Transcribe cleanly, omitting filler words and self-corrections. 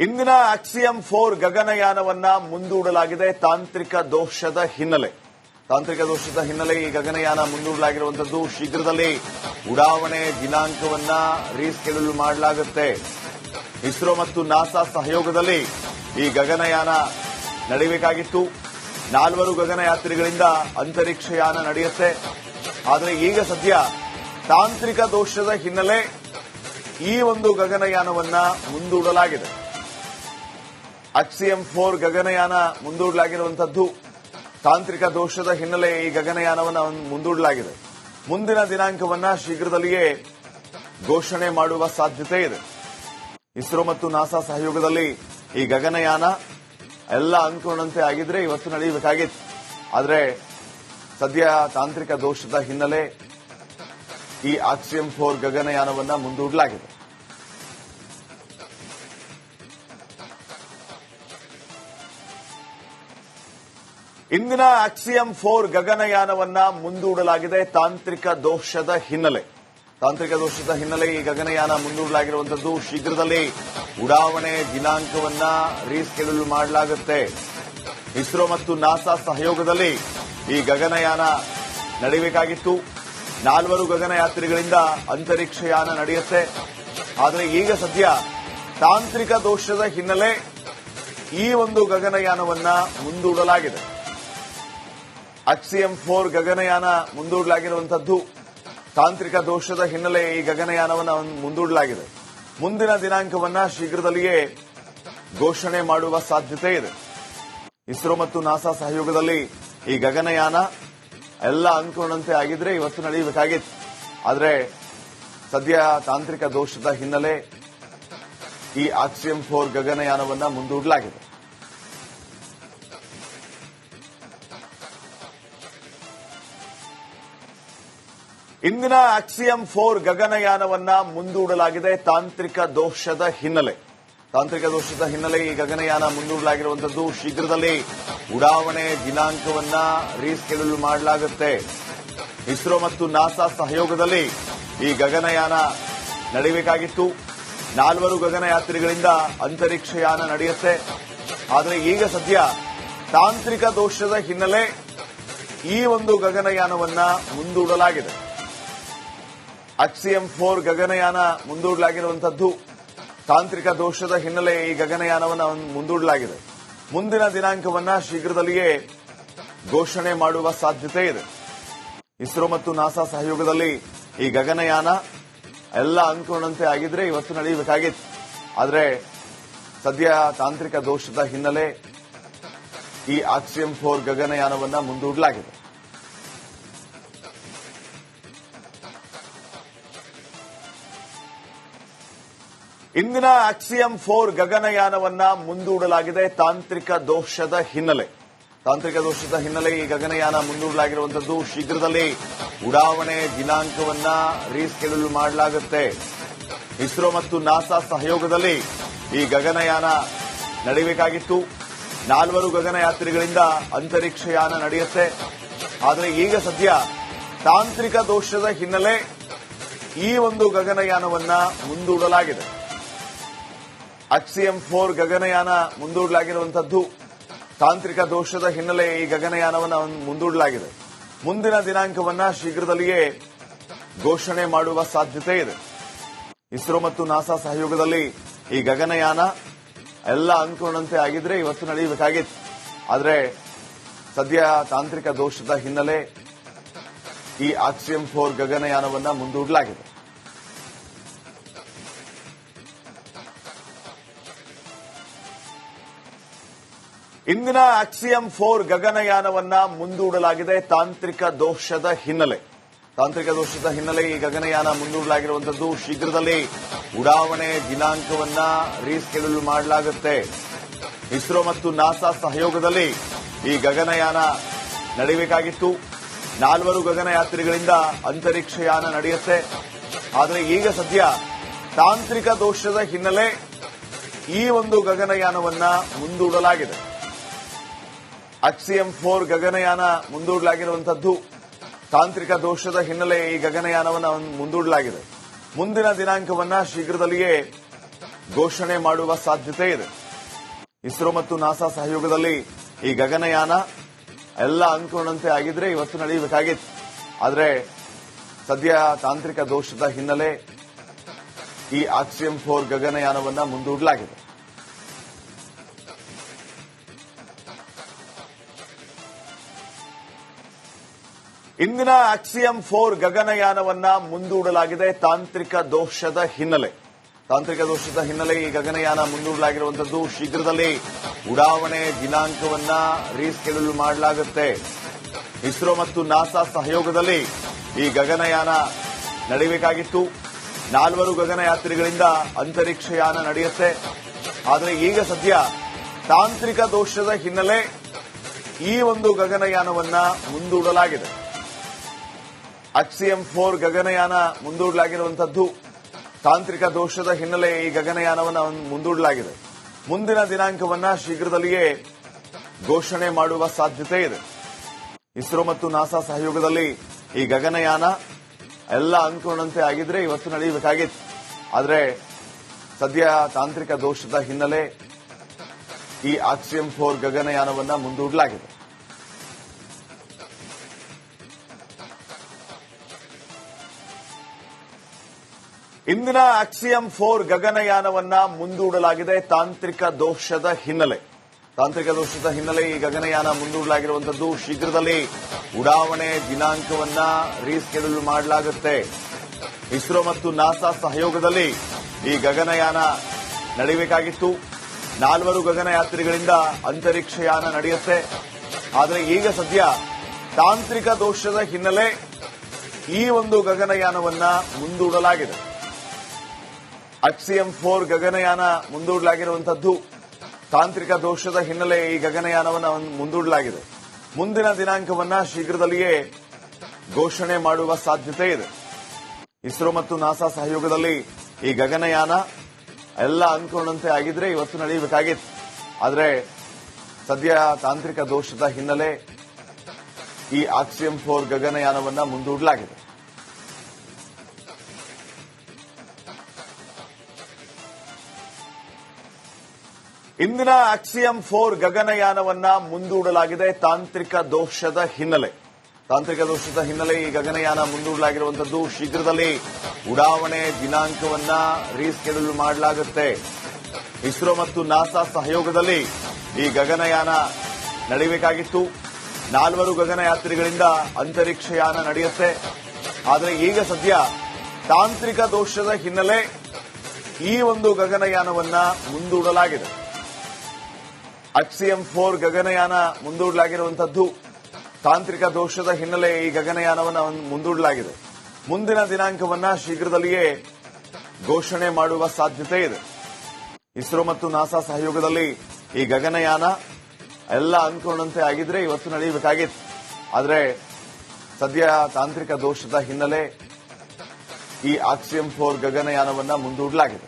ಇಂದಿನ ಆಕ್ಸಿಯಂ 4 ಗಗನಯಾನವನ್ನ ಮುಂದೂಡಲಾಗಿದೆ ತಾಂತ್ರಿಕ ದೋಷದ ಹಿನ್ನೆಲೆ. ಈ ಗಗನಯಾನ ಮುಂದೂಡಲಾಗಿರುವಂತದ್ದು. ಶೀಘ್ರದಲ್ಲಿ ಉಡಾವಣೆ ದಿನಾಂಕವನ್ನ ರೀಸ್ಕೆಡ್ಯೂಲ್ ಮಾಡಲಾಗುತ್ತೆ. ಇಸ್ರೋ ಮತ್ತು ನಾಸಾ ಸಹಯೋಗದಲ್ಲಿ ಈ ಗಗನಯಾನ ನಡೆಯಬೇಕಾಗಿತ್ತು. 4 ಗಗನಯಾತ್ರಿಗಳಿಂದ ಅಂತರಿಕ್ಷಯಾನ ನಡೆಯುತ್ತೆ. ಆದರೆ ಈಗ ಸದ್ಯ ತಾಂತ್ರಿಕ ದೋಷದ ಹಿನ್ನೆಲೆ ಈ ಒಂದು ಗಗನಯಾನವನ್ನ ಮುಂದೂಡಲಾಗಿದೆ. ಆಕ್ಸಿಯಂ 4 ಗಗನಯಾನ ಮುಂದೂಡಲಾಗಿರುವಂತದ್ದು. ತಾಂತ್ರಿಕ ದೋಷದ ಹಿನ್ನೆಲೆ ಈ ಗಗನಯಾನವನ್ನು ಮುಂದೂಡಲಾಗಿದೆ. ಮುಂದಿನ ದಿನಾಂಕವನ್ನ ಶೀಘ್ರದಲ್ಲಿಯೇ ಘೋಷಣೆ ಮಾಡುವ ಸಾಧ್ಯತೆ ಇದೆ. ಇಸ್ರೋ ಮತ್ತು ನಾಸಾ ಸಹಯೋಗದಲ್ಲಿ ಈ ಗಗನಯಾನ ಎಲ್ಲ ಅಂದ್ಕೊಂಡಂತೆ ಆಗಿದ್ರೆ ಇವತ್ತು ನಡೆಯಬೇಕಾಗಿತ್ತು. ಆದರೆ ಸದ್ಯ ತಾಂತ್ರಿಕ ದೋಷದ ಹಿನ್ನೆಲೆ ಈ ಆಕ್ಸಿಯಂ 4 ಗಗನಯಾನವನ್ನ ಮುಂದೂಡಲಾಗಿದೆ. ಇಂದಿನ ಆಕ್ಸಿಯಂ 4 ಗಗನಯಾನವನ್ನ ಮುಂದೂಡಲಾಗಿದೆ ತಾಂತ್ರಿಕ ದೋಷದ ಹಿನ್ನೆಲೆ. ಈ ಗಗನಯಾನ ಮುಂದೂಡಲಾಗಿರುವಂತದ್ದು. ಶೀಘ್ರದಲ್ಲಿ ಉಡಾವಣೆ ದಿನಾಂಕವನ್ನ ರೀಸ್ಕೆಡ್ಯೂಲ್ ಮಾಡಲಾಗುತ್ತೆ. ಇಸ್ರೋ ಮತ್ತು ನಾಸಾ ಸಹಯೋಗದಲ್ಲಿ ಈ ಗಗನಯಾನ ನಡೆಯಬೇಕಾಗಿತ್ತು. 4 ಗಗನಯಾತ್ರಿಗಳಿಂದ ಅಂತರಿಕ್ಷಯಾನ ನಡೆಯುತ್ತೆ. ಆದರೆ ಈಗ ಸದ್ಯ ತಾಂತ್ರಿಕ ದೋಷದ ಹಿನ್ನೆಲೆ ಈ ಒಂದು ಗಗನಯಾನವನ್ನ ಮುಂದೂಡಲಾಗಿದೆ. ಆಕ್ಸಿಯಂ 4 ಗಗನಯಾನ ಮುಂದೂಡಲಾಗಿರುವಂತದ್ದು. ತಾಂತ್ರಿಕ ದೋಷದ ಹಿನ್ನೆಲೆ ಈ ಗಗನಯಾನವನ್ನು ಮುಂದೂಡಲಾಗಿದೆ. ಮುಂದಿನ ದಿನಾಂಕವನ್ನ ಶೀಘ್ರದಲ್ಲಿಯೇ ಘೋಷಣೆ ಮಾಡುವ ಸಾಧ್ಯತೆ ಇದೆ. ಇಸ್ರೋ ಮತ್ತು ನಾಸಾ ಸಹಯೋಗದಲ್ಲಿ ಈ ಗಗನಯಾನ ಎಲ್ಲ ಅಂದ್ಕೊಂಡಂತೆ ಆಗಿದ್ರೆ ಇವತ್ತು ನಡೆಯಬೇಕಾಗಿತ್ತು. ಆದರೆ ಸದ್ಯ ತಾಂತ್ರಿಕ ದೋಷದ ಹಿನ್ನೆಲೆ ಈ ಆಕ್ಸಿಯಂ 4 ಗಗನಯಾನವನ್ನ ಮುಂದೂಡಲಾಗಿದೆ. ಇಂದಿನ ಆಕ್ಸಿಯಂ 4 ಗಗನಯಾನವನ್ನ ಮುಂದೂಡಲಾಗಿದೆ ತಾಂತ್ರಿಕ ದೋಷದ ಹಿನ್ನೆಲೆ. ಈ ಗಗನಯಾನ ಮುಂದೂಡಲಾಗಿರುವಂತದ್ದು. ಶೀಘ್ರದಲ್ಲಿ ಉಡಾವಣೆ ದಿನಾಂಕವನ್ನ ರೀಸ್ಕೆಡ್ಯೂಲ್ ಮಾಡಲಾಗುತ್ತೆ. ಇಸ್ರೋ ಮತ್ತು ನಾಸಾ ಸಹಯೋಗದಲ್ಲಿ ಈ ಗಗನಯಾನ ನಡೆಯಬೇಕಾಗಿತ್ತು. 4 ಗಗನಯಾತ್ರಿಗಳಿಂದ ಅಂತರಿಕ್ಷಯಾನ ನಡೆಯುತ್ತೆ. ಆದರೆ ಈಗ ಸದ್ಯ ತಾಂತ್ರಿಕ ದೋಷದ ಹಿನ್ನೆಲೆ ಈ ಒಂದು ಗಗನಯಾನವನ್ನ ಮುಂದೂಡಲಾಗಿದೆ. ಆಕ್ಸಿಯಂ 4 ಗಗನಯಾನ ಮುಂದೂಡಲಾಗಿರುವಂತದ್ದು. ತಾಂತ್ರಿಕ ದೋಷದ ಹಿನ್ನೆಲೆ ಈ ಗಗನಯಾನವನ್ನು ಮುಂದೂಡಲಾಗಿದೆ. ಮುಂದಿನ ದಿನಾಂಕವನ್ನ ಶೀಘ್ರದಲ್ಲಿಯೇ ಘೋಷಣೆ ಮಾಡುವ ಸಾಧ್ಯತೆ ಇದೆ. ಇಸ್ರೋ ಮತ್ತು ನಾಸಾ ಸಹಯೋಗದಲ್ಲಿ ಈ ಗಗನಯಾನ ಎಲ್ಲ ಅಂದ್ಕೊಂಡಂತೆ ಆಗಿದ್ರೆ ಇವತ್ತು ನಡೆಯಬೇಕಾಗಿತ್ತು. ಆದರೆ ಸದ್ಯ ತಾಂತ್ರಿಕ ದೋಷದ ಹಿನ್ನೆಲೆ ಈ ಆಕ್ಸಿಯಂ 4 ಗಗನಯಾನವನ್ನ ಮುಂದೂಡಲಾಗಿದೆ. ಇಂದಿನ ಆಕ್ಸಿಯಂ 4 ಗಗನಯಾನವನ್ನ ಮುಂದೂಡಲಾಗಿದೆ ತಾಂತ್ರಿಕ ದೋಷದ ಹಿನ್ನೆಲೆ. ಈ ಗಗನಯಾನ ಮುಂದೂಡಲಾಗಿರುವಂತದ್ದು. ಶೀಘ್ರದಲ್ಲಿ ಉಡಾವಣೆ ದಿನಾಂಕವನ್ನ ರೀಸ್ಕೆಡ್ಯೂಲ್ ಮಾಡಲಾಗುತ್ತೆ. ಇಸ್ರೋ ಮತ್ತು ನಾಸಾ ಸಹಯೋಗದಲ್ಲಿ ಈ ಗಗನಯಾನ ನಡೆಯಬೇಕಾಗಿತ್ತು. 4 ಗಗನಯಾತ್ರಿಗಳಿಂದ ಅಂತರಿಕ್ಷಯಾನ ನಡೆಯುತ್ತೆ. ಆದರೆ ಈಗ ಸದ್ಯ ತಾಂತ್ರಿಕ ದೋಷದ ಹಿನ್ನೆಲೆ ಈ ಒಂದು ಗಗನಯಾನವನ್ನ ಮುಂದೂಡಲಾಗಿದೆ. ಆಕ್ಸಿಯಂ 4 ಗಗನಯಾನ ಮುಂದೂಡಲಾಗಿರುವಂತದ್ದು. ತಾಂತ್ರಿಕ ದೋಷದ ಹಿನ್ನೆಲೆ ಈ ಗಗನಯಾನವನ್ನು ಮುಂದೂಡಲಾಗಿದೆ. ಮುಂದಿನ ದಿನಾಂಕವನ್ನ ಶೀಘ್ರದಲ್ಲಿಯೇ ಘೋಷಣೆ ಮಾಡುವ ಸಾಧ್ಯತೆ ಇದೆ. ಇಸ್ರೋ ಮತ್ತು ನಾಸಾ ಸಹಯೋಗದಲ್ಲಿ ಈ ಗಗನಯಾನ ಎಲ್ಲ ಅಂದ್ಕೊಂಡಂತೆ ಆಗಿದ್ರೆ ಇವತ್ತು ನಡೆಯಬೇಕಾಗಿತ್ತು. ಆದರೆ ಸದ್ಯ ತಾಂತ್ರಿಕ ದೋಷದ ಹಿನ್ನೆಲೆ ಈ ಆಕ್ಸಿಯಂ 4 ಗಗನಯಾನವನ್ನ ಮುಂದೂಡಲಾಗಿದೆ. ಇಂದಿನ ಆಕ್ಸಿಯಂ 4 ಗಗನಯಾನವನ್ನ ಮುಂದೂಡಲಾಗಿದೆ ತಾಂತ್ರಿಕ ದೋಷದ ಹಿನ್ನೆಲೆ. ಈ ಗಗನಯಾನ ಮುಂದೂಡಲಾಗಿರುವಂತದ್ದು. ಶೀಘ್ರದಲ್ಲಿ ಉಡಾವಣೆ ದಿನಾಂಕವನ್ನ ರೀಸ್ಕೆಡ್ಯೂಲ್ ಮಾಡಲಾಗುತ್ತೆ. ಇಸ್ರೋ ಮತ್ತು ನಾಸಾ ಸಹಯೋಗದಲ್ಲಿ ಈ ಗಗನಯಾನ ನಡೆಯಬೇಕಾಗಿತ್ತು. 4 ಗಗನಯಾತ್ರಿಗಳಿಂದ ಅಂತರಿಕ್ಷಯಾನ ನಡೆಯುತ್ತೆ. ಆದರೆ ಈಗ ಸದ್ಯ ತಾಂತ್ರಿಕ ದೋಷದ ಹಿನ್ನೆಲೆ ಈ ಒಂದು ಗಗನಯಾನವನ್ನ ಮುಂದೂಡಲಾಗಿದೆ. ಆಕ್ಸಿಯಂ 4 ಗಗನಯಾನ ಮುಂದೂಡಲಾಗಿರುವಂತದ್ದು. ತಾಂತ್ರಿಕ ದೋಷದ ಹಿನ್ನೆಲೆ ಈ ಗಗನಯಾನವನ್ನು ಮುಂದೂಡಲಾಗಿದೆ. ಮುಂದಿನ ದಿನಾಂಕವನ್ನ ಶೀಘ್ರದಲ್ಲಿಯೇ ಘೋಷಣೆ ಮಾಡುವ ಸಾಧ್ಯತೆ ಇದೆ. ಇಸ್ರೋ ಮತ್ತು ನಾಸಾ ಸಹಯೋಗದಲ್ಲಿ ಈ ಗಗನಯಾನ ಎಲ್ಲ ಅಂದ್ಕೊಂಡಂತೆ ಆಗಿದ್ರೆ ಇವತ್ತು ನಡೆಯಬೇಕಾಗಿತ್ತು. ಆದರೆ ಸದ್ಯ ತಾಂತ್ರಿಕ ದೋಷದ ಹಿನ್ನೆಲೆ ಈ ಆಕ್ಸಿಯಂ 4 ಗಗನಯಾನವನ್ನ ಮುಂದೂಡಲಾಗಿದೆ. ಇಂದಿನ ಆಕ್ಸಿಯಂ 4 ಗಗನಯಾನವನ್ನ ಮುಂದೂಡಲಾಗಿದೆ ತಾಂತ್ರಿಕ ದೋಷದ ಹಿನ್ನೆಲೆ. ಈ ಗಗನಯಾನ ಮುಂದೂಡಲಾಗಿರುವಂತದ್ದು. ಶೀಘ್ರದಲ್ಲಿ ಉಡಾವಣೆ ದಿನಾಂಕವನ್ನ ರೀಸ್ಕೆಡ್ಯೂಲ್ ಮಾಡಲಾಗುತ್ತೆ. ಇಸ್ರೋ ಮತ್ತು ನಾಸಾ ಸಹಯೋಗದಲ್ಲಿ ಈ ಗಗನಯಾನ ನಡೆಯಬೇಕಾಗಿತ್ತು. 4 ಗಗನಯಾತ್ರಿಗಳಿಂದ ಅಂತರಿಕ್ಷಯಾನ ನಡೆಯುತ್ತೆ. ಆದರೆ ಈಗ ಸದ್ಯ ತಾಂತ್ರಿಕ ದೋಷದ ಹಿನ್ನೆಲೆ ಈ ಒಂದು ಗಗನಯಾನವನ್ನ ಮುಂದೂಡಲಾಗಿದೆ. ಆಕ್ಸಿಯಂ 4 ಗಗನಯಾನ ಮುಂದೂಡಲಾಗಿರುವಂತದ್ದು. ತಾಂತ್ರಿಕ ದೋಷದ ಹಿನ್ನೆಲೆ ಈ ಗಗನಯಾನವನ್ನು ಮುಂದೂಡಲಾಗಿದೆ. ಮುಂದಿನ ದಿನಾಂಕವನ್ನ ಶೀಘ್ರದಲ್ಲಿಯೇ ಘೋಷಣೆ ಮಾಡುವ ಸಾಧ್ಯತೆ ಇದೆ. ಇಸ್ರೋ ಮತ್ತು ನಾಸಾ ಸಹಯೋಗದಲ್ಲಿ ಈ ಗಗನಯಾನ ಎಲ್ಲ ಅಂದ್ಕೊಂಡಂತೆ ಆಗಿದ್ರೆ ಇವತ್ತು ನಡೆಯಬೇಕಾಗಿತ್ತು. ಆದರೆ ಸದ್ಯ ತಾಂತ್ರಿಕ ದೋಷದ ಹಿನ್ನೆಲೆ ಈ ಆಕ್ಸಿಯಂ 4 ಗಗನಯಾನವನ್ನ ಮುಂದೂಡಲಾಗಿದೆ. ಇಂದಿನ ಆಕ್ಸಿಯಂ 4 ಗಗನಯಾನವನ್ನ ಮುಂದೂಡಲಾಗಿದೆ ತಾಂತ್ರಿಕ ದೋಷದ ಹಿನ್ನೆಲೆ. ಈ ಗಗನಯಾನ ಮುಂದೂಡಲಾಗಿರುವಂತದ್ದು. ಶೀಘ್ರದಲ್ಲಿ ಉಡಾವಣೆ ದಿನಾಂಕವನ್ನ ರೀಸ್ಕೆಡ್ಯೂಲ್ ಮಾಡಲಾಗುತ್ತೆ. ಇಸ್ರೋ ಮತ್ತು ನಾಸಾ ಸಹಯೋಗದಲ್ಲಿ ಈ ಗಗನಯಾನ ನಡೆಯಬೇಕಾಗಿತ್ತು. 4 ಗಗನಯಾತ್ರಿಗಳಿಂದ ಅಂತರಿಕ್ಷಯಾನ ನಡೆಯುತ್ತೆ. ಆದರೆ ಈಗ ಸದ್ಯ ತಾಂತ್ರಿಕ ದೋಷದ ಹಿನ್ನೆಲೆ ಈ ಒಂದು ಗಗನಯಾನವನ್ನ ಮುಂದೂಡಲಾಗಿದೆ. ಆಕ್ಸಿಯಂ 4 ಗಗನಯಾನ ಮುಂದೂಡಲಾಗಿರುವಂತದ್ದು. ತಾಂತ್ರಿಕ ದೋಷದ ಹಿನ್ನೆಲೆ ಈ ಗಗನಯಾನವನ್ನು ಮುಂದೂಡಲಾಗಿದೆ. ಮುಂದಿನ ದಿನಾಂಕವನ್ನ ಶೀಘ್ರದಲ್ಲಿಯೇ ಘೋಷಣೆ ಮಾಡುವ ಸಾಧ್ಯತೆ ಇದೆ. ಇಸ್ರೋ ಮತ್ತು ನಾಸಾ ಸಹಯೋಗದಲ್ಲಿ ಈ ಗಗನಯಾನ ಎಲ್ಲ ಅಂದ್ಕೊಂಡಂತೆ ಆಗಿದ್ರೆ ಇವತ್ತು ನಡೆಯಬೇಕಾಗಿತ್ತು. ಆದರೆ ಸದ್ಯ ತಾಂತ್ರಿಕ ದೋಷದ ಹಿನ್ನೆಲೆ ಈ ಆಕ್ಸಿಯಂ 4 ಗಗನಯಾನವನ್ನ ಮುಂದೂಡಲಾಗಿದೆ. ಇಂದಿನ ಆಕ್ಸಿಯಂ 4 ಗಗನಯಾನವನ್ನ ಮುಂದೂಡಲಾಗಿದೆ ತಾಂತ್ರಿಕ ದೋಷದ ಹಿನ್ನೆಲೆ. ಈ ಗಗನಯಾನ ಮುಂದೂಡಲಾಗಿರುವಂತದ್ದು. ಶೀಘ್ರದಲ್ಲಿ ಉಡಾವಣೆ ದಿನಾಂಕವನ್ನ ರೀಸ್ಕೆಡ್ಯೂಲ್ ಮಾಡಲಾಗುತ್ತೆ. ಇಸ್ರೋ ಮತ್ತು ನಾಸಾ ಸಹಯೋಗದಲ್ಲಿ ಈ ಗಗನಯಾನ ನಡೆಯಬೇಕಾಗಿತ್ತು. 4 ಗಗನಯಾತ್ರಿಗಳಿಂದ ಅಂತರಿಕ್ಷಯಾನ ನಡೆಯುತ್ತೆ. ಆದರೆ ಈಗ ಸದ್ಯ ತಾಂತ್ರಿಕ ದೋಷದ ಹಿನ್ನೆಲೆ ಈ ಒಂದು ಗಗನಯಾನವನ್ನ ಮುಂದೂಡಲಾಗಿದೆ. ಆಕ್ಸಿಯಂ 4 ಗಗನಯಾನ ಮುಂದೂಡಲಾಗಿರುವಂತದ್ದು. ತಾಂತ್ರಿಕ ದೋಷದ ಹಿನ್ನೆಲೆ ಈ ಗಗನಯಾನವನ್ನು ಮುಂದೂಡಲಾಗಿದೆ. ಮುಂದಿನ ದಿನಾಂಕವನ್ನ ಶೀಘ್ರದಲ್ಲಿಯೇ ಘೋಷಣೆ ಮಾಡುವ ಸಾಧ್ಯತೆ ಇದೆ. ಇಸ್ರೋ ಮತ್ತು ನಾಸಾ ಸಹಯೋಗದಲ್ಲಿ ಈ ಗಗನಯಾನ ಎಲ್ಲ ಅಂದ್ಕೊಂಡಂತೆ ಆಗಿದ್ರೆ ಇವತ್ತು ನಡೆಯಬೇಕಾಗಿತ್ತು. ಆದರೆ ಸದ್ಯ ತಾಂತ್ರಿಕ ದೋಷದ ಹಿನ್ನೆಲೆ ಈ ಆಕ್ಸಿಯಂ 4 ಗಗನಯಾನವನ್ನ ಮುಂದೂಡಲಾಗಿದೆ.